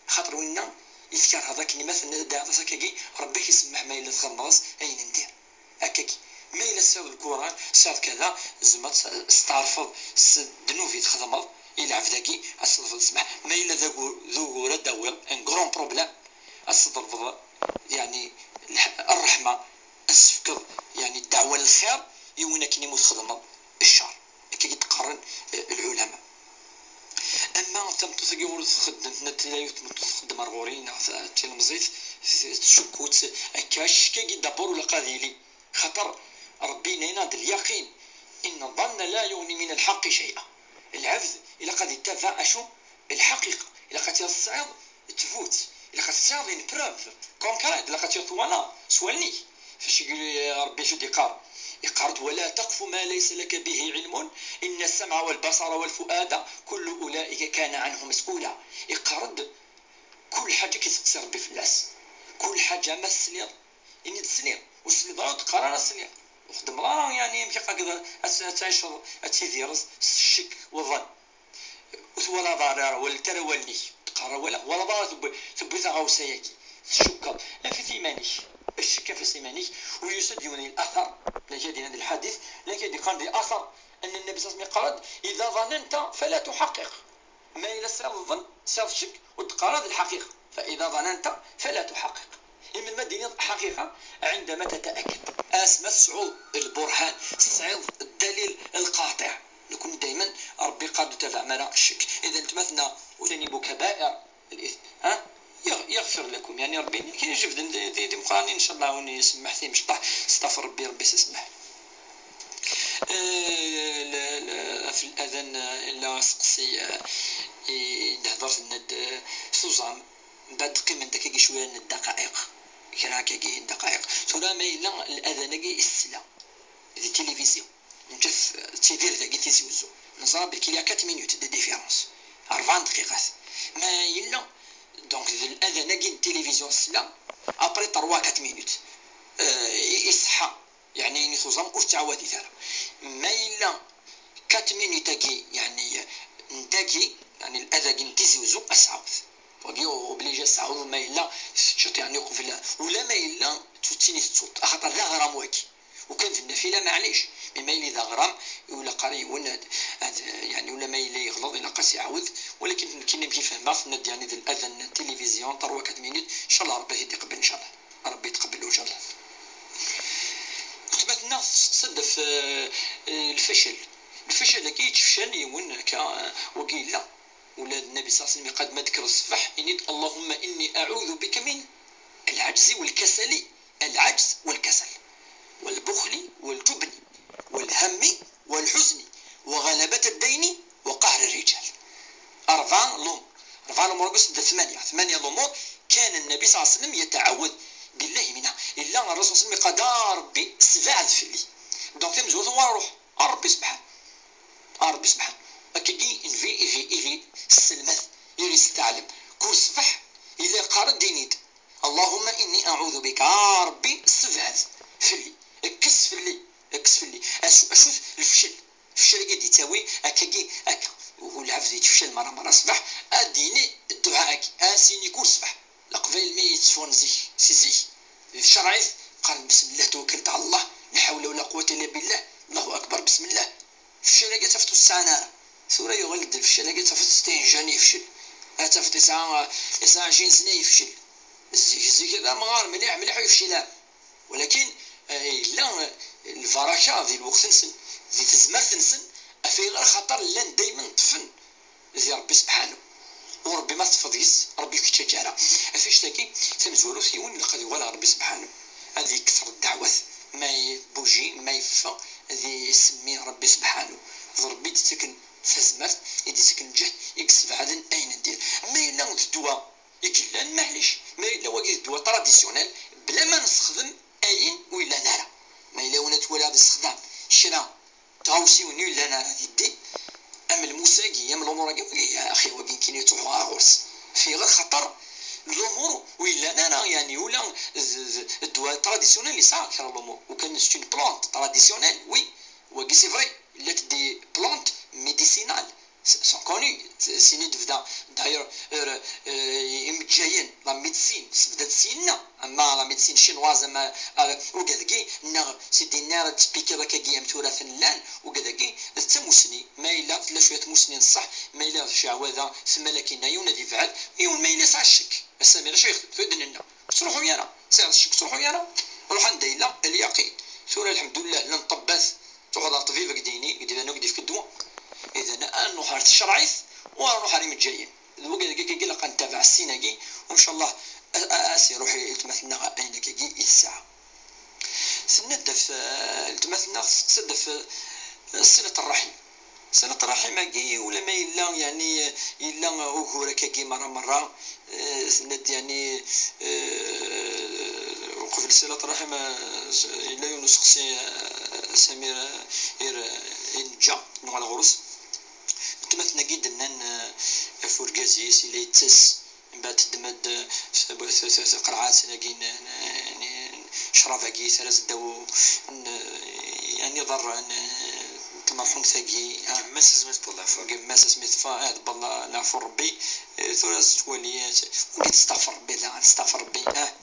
خاطر وينا يذكر هذاك مثلا داعي كي ربي يسمح ما الا تخلص اين ندير هكاكي ما الا ساو القران ساو كذا زعما استعرفض دنوفي تخدم الى عفداكي اصرف تسمح ما الا ذو رداول ان غران بروبليم اصرف يعني الرحمه السفكر يعني الدعوه للخير يوينك كني متخدمه الشر كي يتقارن العلماء. اما تم تثقيور تخدم نتلايوت تخدم رغورين تلمزيت تشكوت كاش كي دابور ولا قاذيلي خطر ربي نيناد اليقين ان الظن لا يغني من الحق شيئا. العبد الا قد يتبع اشو الحقيقه الا قد تصعد تفوت الا قد تصعد ان بروف كونكريت الا قد تطوانا سوالني فاش يقول ربي شو يقارد ولا تقف ما ليس لك به علم إن السمع والبصر والفؤاد كل أولئك كان عنه مسؤولا. يقارد كل حاجة كيتقصي ربي في الناس كل حاجة ما السلير إني تسلير والسلير ضروري تقرر السلير وخدم راه يعني يمكن كذا تعيش تيفيروس الشك والظن ولا ضرر ولا ترولني تقرر ولا ضرر تبي تغوسيكي الشك في ثمانيك الشك في ثمانيك ويسد يوني الأثر لجد هذا الحديث لكن قال لي أثر أن النبي صلى الله عليه وسلم قال إذا ظننت فلا تحقق ما إلى سر الظن سر الشك وتقارض الحقيقة فإذا ظننت فلا تحقق. إما المدينة حقيقة عندما تتأكد أسمى الصعود البرهان الصعيد الدليل القاطع نكون دائما ربي قاد تفعمنا الشك. إذا تمثلنا وتنبوا كبائر الإثم يغفر لكم يعني ربي كي يجيب دي مقرانين ان شاء الله وني يسمح فيه مش طاح استغفر ربي يسمح. في الاذان الا سقسي هضرت الند سوزام بعد قيمه داك شويه الدقائق كان كي الدقائق ترى ما الا الاذان كي السلا دي تلفزيون نشوف تيفير داك تيسوزو نصاب كي 4 مينوت دي ديفيرونس 40 دقيقه ما الا دونك الاذان كي التلفزيون السلا ابري 3-4 مينوت يصحى يعني نخوزام وتعاودي ثاني ما الا 4 مينوت كي يعني نداكي يعني الاذان كي نتيزوزو اسعود وكي اوبليجي اسعود ما الا شوت يعني يوقف ولا ما الا توتيني الصوت خاطر لا غرام واكي وكان في النافله معليش ما الا اذا غرام ولا قاري ولا يعني ولا ما الا يغلط الا قاس يعاود ولكن كي نمشي فهمها يعني الاذان التلفزيون 3-4 مينوت ان شاء الله ربي يتقبل ان شاء الله ربي يتقبله ان شاء الله. كتبت الناس تصدف الفشل كي يتفشل يون كا وقيل لا ولاد النبي صلى الله عليه وسلم قد ما ذكر الصباح إني اللهم إني أعوذ بك من العجز والكسل العجز والكسل والبخل والجبن والهم والحزن وغلبة الدين وقهر الرجال. 4 الأمور قصد 8 الأمور كان النبي صلى الله عليه وسلم يتعوذ بالله منها إلا الرسول صلى الله عليه وسلم قال ربي 7 فيلي دونك تمزوث وروح ربي سبحانه أكيد إنفي السلمث يري استعلم كل صبح إلا قارد دينيد اللهم إني أعوذ بك ربي 7 فلي اكس فلي اكس فلي اشوف الفشل قد يتاوي هكاكي هكا والعبد يتفشل مرة صباح اديني الدعاء اسيني كل صباح لقبيل ما يتصفون سيزي الشرعي قال بسم الله توكلت على الله لا حول ولا قوة الا بالله الله اكبر بسم الله فشل قد تفتو السنة سورة يغلد الفشل قد تفتو ستين يفشل تفتو 29 سنة يفشل زي كذا مغار مليح يفشلها ولكن لا الفراشة ذي الوقت نسن ذي تزمر تنسن في غير خطر لان دايما طفن ذي ربي سبحانه وربي ما تفضيس ربي كتشجارة افيش تاكي تمزولو ثيون لقد ولا ربي سبحانه هذه كثر الدعوات ما يبوجي ما يفا هذه يسمي ربي سبحانه ربي تسكن تزمرت يدي سكن جهد يكسب عدن اين ندير ما يلا الدواء يقلا معليش ما يلا واقي الدواء تراديسيونيل بلا ما نستخدم اين ولا نارا ما يلا ونت ولا باستخدام شرا تاوسي وني ولا نارا يدي ام الموساقي ام الامور يا اخي واقي كاين يتوحوا غورس في غير خطر الامور ولا نارا يعني ولا الدواء تراديسيونيل اللي صار كثر الامور وكان ستون بلانت تراديسيونيل وي واقي سي فري لا تدي بلانت ميديسينال سون كوني سيني تبدا داير يمجاين لا ميديسين بدات سينا اما لا ميديسين شينواز اما وكذاكي نا سيدي نار تبيكي راكا كيام تراث اللان وكذاكي تموسني ما الا لا شويه موسنين صح ما الا شعوذه ثم لكن يونادي فعل يون ما الا عشك السمير شو يخدم فدن لنا تروحوا يانا سير الشك تروحوا يانا روح نديلا اليقين سوره الحمد لله لن طبث تقعد طبيبه قديني قد انا نقدي في الدواء اذا انا نروح الشرعيث ونروح على الجايين الوقت كي قال نتابع السيناكي وان شاء الله اسي روحي يتمثلنا اين كي الساعه سندف يتمثلنا سندف صله الرحم صله الرحم كي ولا ما الا يعني الا وهو كي مره سند يعني وقف صله الرحم الا يونس سمير ينجا نوع الغرس تمثلنا جدا ان فورغازيس اللي يتس من بعد تدمد في قرعات ناقين شرافاكي سلاس داو يعني ضر المرحوم ثاقي مسز سميت بالله فوق مسز سميت فؤاد بالله نعفو ربي ثلاث وليات وقيت استغفر ربي لا نستغفر ربي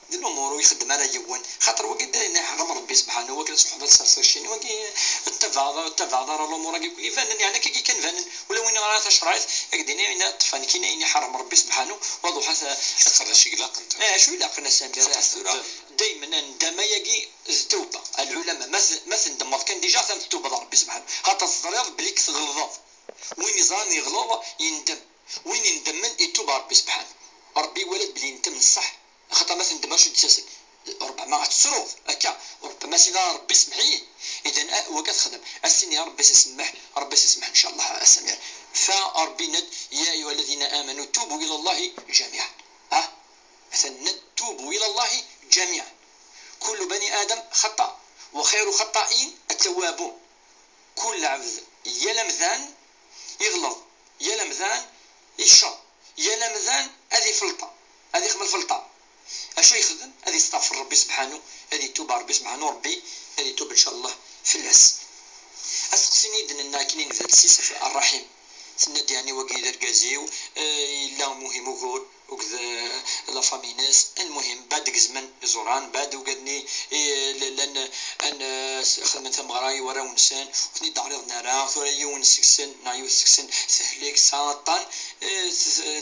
دير الامور ويخدم على يوان خاطر وقيت حرم ربي سبحانه وكل صحبه سرسرشين وكي تبع دار الامور كي يفنن يعني كي كنفنن ولا وين راه تشرايط هكذا هنا طفاني كاين حرم ربي سبحانه وضحى اقرا شي لاق انت شو لاق الناس دائما عندما يجي التوبه العلماء مثلا دمر كان ديجا ثم التوبه ربي سبحانه خاطر الصغير بليك تغلظ وين يزان يغلظ يندم وين يندم من يتوب ربي سبحانه ربي ولد بلي يندم الصح خاطر مثلا دمر شو تسال ربما غتصرف هكا ربما سيدنا ربي سمحيه اذا وكتخدم السن يا ربي سيسمح ربي سيسمح ان شاء الله السمير فربي ند يا ايها الذين امنوا توبوا الى الله جميعا مثلا توبوا الى الله جميعا كل بني ادم خطأ وخير خطائين التوابون كل عبد يا لمذان يغلط يا لمذان يشرب يا لمذان هذه فلطه هذه خمل فلطه اشو يخدم هذه يستغفر ربي سبحانه هذه توب ربي سبحانه ربي هذه توب ان شاء الله في العز اسقسيني دنا كاينين في السيس الرحيم سند يعني وكي دركازيو الا مهم وكور وكذا لا فاميناس المهم بعد زمن زوران بعد وقدني لان ان خدمت مغراي ورا ونسان وثني داريض نارا ثورا يون سكسن نايو سكسن سهليك ساطان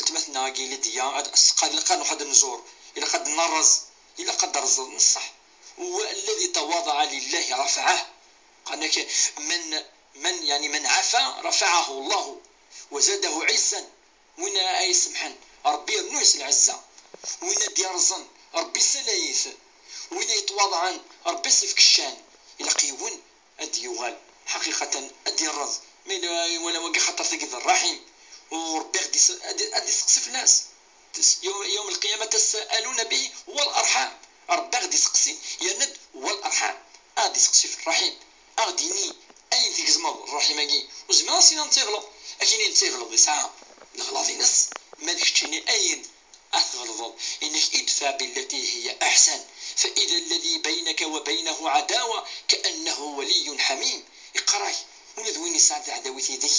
تمثلنا كي لديا قال واحد النزور الى قد نرز الى قد رز نصح هو الذي تواضع لله رفعه قالك من عفا رفعه الله وزاده عزا وين اي سمحان ربي نويس العزة وين ديار الظن ربي سلايث وين يتواضع ربي سيفك الشان الى قيون ادي يغال حقيقة ادي الرز ولا وقي خطر ثقيف الرحيم وربي ادي سقسي في الناس يوم القيامة تسألون به والأرحام ربي غدي سقسي يا ند والأرحام غادي سقسي في الرحيم أغديني أين ذيك زمض الرحيم أجي وزمان سينا نتغلط أكيني نتغلط دي ساعة الغلاظ ناس ما ديك تشيني أين أتغلظ إنك ادفع بالتي هي أحسن فإذا الذي بينك وبينه عداوة كأنه ولي حميم. اقراي ولا ذويني ساعة عداوتي ذي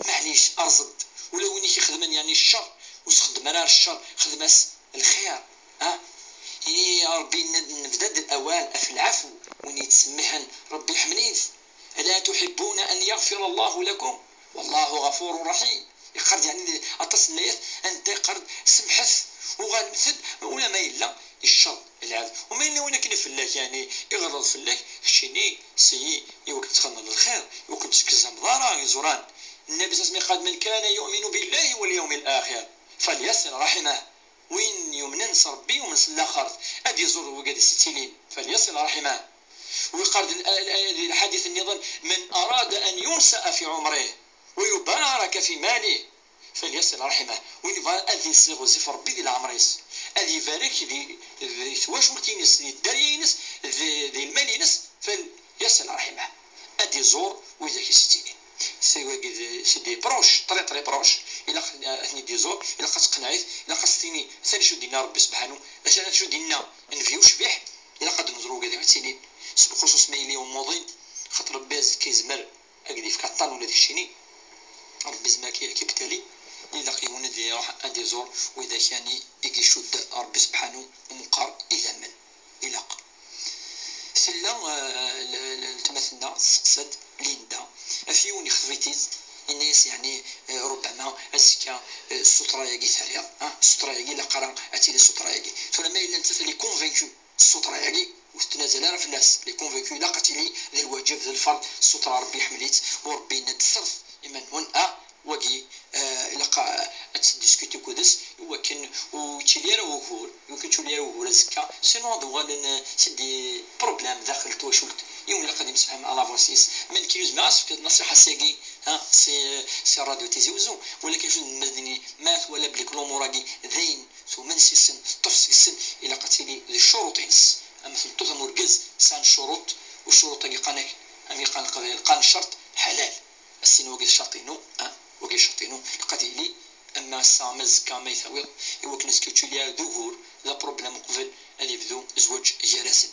معليش أرصد ولا ويني خدمان يعني الشر وخدم راه الشر خدماس الخير. يا ربي نبدأ الأوان في العفو وين يتسمحن ربي حمليت. ألا تحبون أن يغفر الله لكم والله غفور رحيم. يقرد يعني أتصنيت أنت قرد سمحث وغالمثل ولا ما إلا الشر العفو وما إلا وين كنا فلاك يعني يغرض فلاك خشيني سي يوقت تخلنا للخير يوقت تكزا مضارا يزوران. النبي صلى الله عليه وسلم قال من كان يؤمن بالله واليوم الآخر فليصل رحمه وين يمننس ربي ومنس الآخر أدي يزور وقاد الستيلين فليصل رحمه. ويقال الحديث النظام من أراد أن ينسأ في عمره ويبارك في ماله فليصل رحمه. وين أذي صيغ زف ربي ديال عمريس أذي يبارك ذي تواشولتي ينس الدريا ينس ذي المال ينس فليصل رحمه أدي يزور وإذا كيستيلين سي بروش طري بروش إلا خدني دي زور إلا خاص قنعيت إلا خاصني ثاني شو دينا ربي سبحانه عشان شو دينا نفيو شبيح إلا قد نزرو كذا سنين بخصوص ما اليوم ماضي خاطر ربي كيزمر هكذا في كطان ولا ديشيني ربي زمر كيبتالي إذا قيمونا دي راح أدي زور وإذا كان يجي شد ربي سبحانه ومقار إلى من إلى سلا تمثلنا سقسد ليندا أفيوني خفيتيز الناس يعني ربما أزكى السطرة يجي ثريا السطرة يجي لقرا أتي السطرة يجي فلما إلا أنت اللي كونفينكو السطرة يجي وتنازل في الناس اللي كونفينكو لا قتلي ذا الواجب ذا الفرض السطرة ربي حمليت وربي نتصرف إما هون وجي لقى أتدسكتي كودس وكن وتشلير وهور يمكن تشلير وهور زكا سينو دوغال سدي بروبلام داخل توشلت يوم لقد مسفهم على فوسيس من كيوز ماس نصيحة ساقي سي راديو تيزيوزو ولا كيف المدني مات ولا بليك لوموراقي ذين ثم من سيسن تفسيسن إلى قتيلي ذي الشروطينس أما في الطوث مرقز سان شروط والشروط يقانك أم يقان قضايا القان الشرط حلال السين وقي الشرطينو وقي الشرطينو القتيلي أما السامز كما يثوي يوكنس كيتشوليا ظهور لا بروبليم قبل اللي بدو زواج جراسن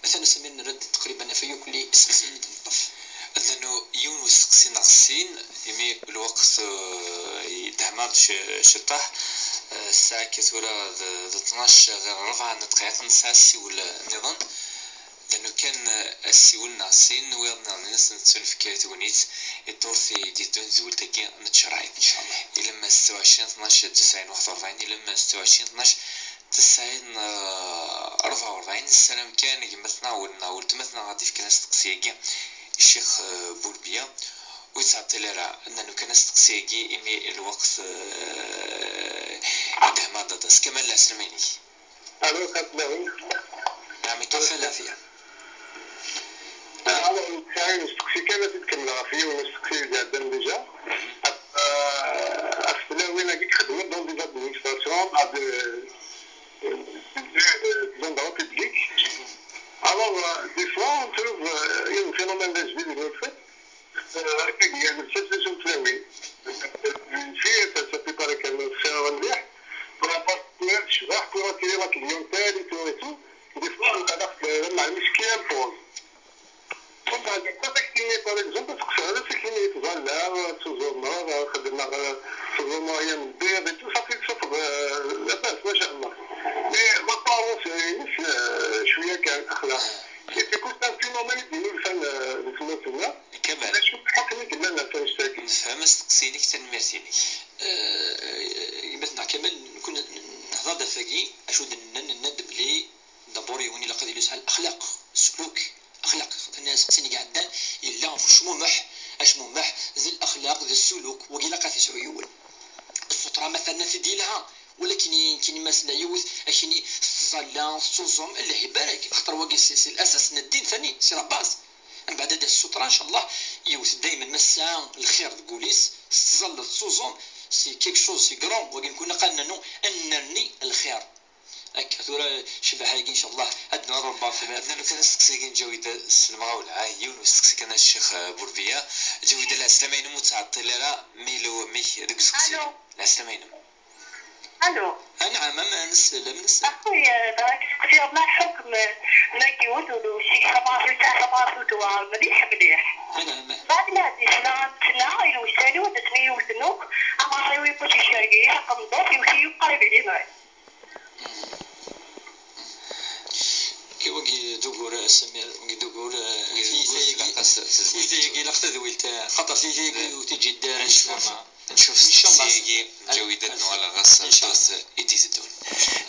مثلا سمين نرد تقريبا في كل سلسلة الطف أذنو يونس سقسي نقصين يمي الوقت يدهمات شطح الساعة كثورة 12 غير 4 دقائق نساسي ولا نظام لأنه كان السيول ناقصين ويرنا الناس نتسولف كاتونيت الدورثي ديتون زولتكي نتشرعين إن شاء الله إلى 26 12 90 41 إلى 26 12 90 44 السلام كان يمثنا ولتمثنا غادي في كناس تقسياكي الشيخ بولبيا ويتعطي لرا أنه كناس تقسياكي إمي الوقت يدهما دادس كمال الأسلميني ألو كتلاوي نعم كيف العافية أنا كان نستقسي كانت تكمل العافية ونستقسي جدا ديجا أخلاوي أنا كي خدمت دون ديجا ديمونستراسيون dans le public. Alors, des fois, on trouve un phénomène de vie de fait. Il y a une situation de flaoué. Une fille, ça peut paraître qu'elle fait un vendeur. Pour attirer la clientèle et tout. Des fois, on adapte la muscule pour. Donc, contacter par exemple, parce que c'est qui est là, toujours moyen de tout ça fait que ça la base, ما شاء الله. Mais ma parole, c'est شوية كان أخلاق. يكون كان فينومين دينو الفن الفنون كمان شو حكمي كمان الفن الشاكي. فما استقسينيك تنمرتيني. مثلا كمان كنا نهضر دفاقي أشود ندب لي دبوري وني لقد يسأل الأخلاق السلوك أخلاق الناس سني قاعدين إلا فش ممح أش ممح ذي الأخلاق ذي السلوك وقيلا قاثي سويول السطرة مثلا في ديلها ولكن كاين مثلا يوث أكيني صلاة صوم اللي يبارك خاطر واقي سي الأساس الدين ثاني سي لاباز من بعد هذا السطرة إن شاء الله يوث دائما مساء الخير تقوليس صلاة صوم سي كيك شوز سي كرون وقيل كنا قالنا نو أنني الخير هذولا شبه هايقين إن شاء الله أدنى ربا في بالنا لو كان سكسيكين جويدة السلمة والعايون وسكسيكين الشيخ بوربيا جويدة الأسلامين متعطلة لا ميلو مي ذوك سكسيكين الأسلامين الو. نعم نسلم اخويا راك تختار ما حكم ما كيوت وشي خباط تاع خباط مليح مليح. نعم بعد ما تنا يوسالي ودتني يوزنوك اما رايو يبوشي شاقي رقم ضوء يوشي قريب علينا. كي دوغور سمير دوغور في لقطة ذويلتا خطر في وتجي الدار نشوف سيجي جويدتنا على غصة شخص إدي زدون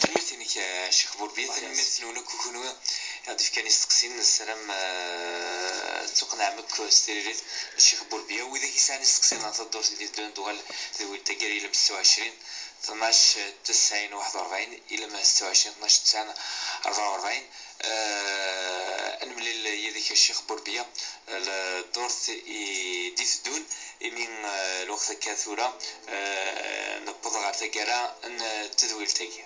تنمثلني كشيخ بوربية تنمثلونك وكونوا هادف كان يستقسين السلام تقنع مك ستيريت الشيخ بوربية وإذا كيسان يستقسين على الدور سيدي دون دوال ذوي التقاري إلى 26 12 90 41 إلى 26 12 90 44 نملي يديك الشيخ بوربية الدور ديث دون من الوقت كاثورة نبض غير تقرا تذويل تاقي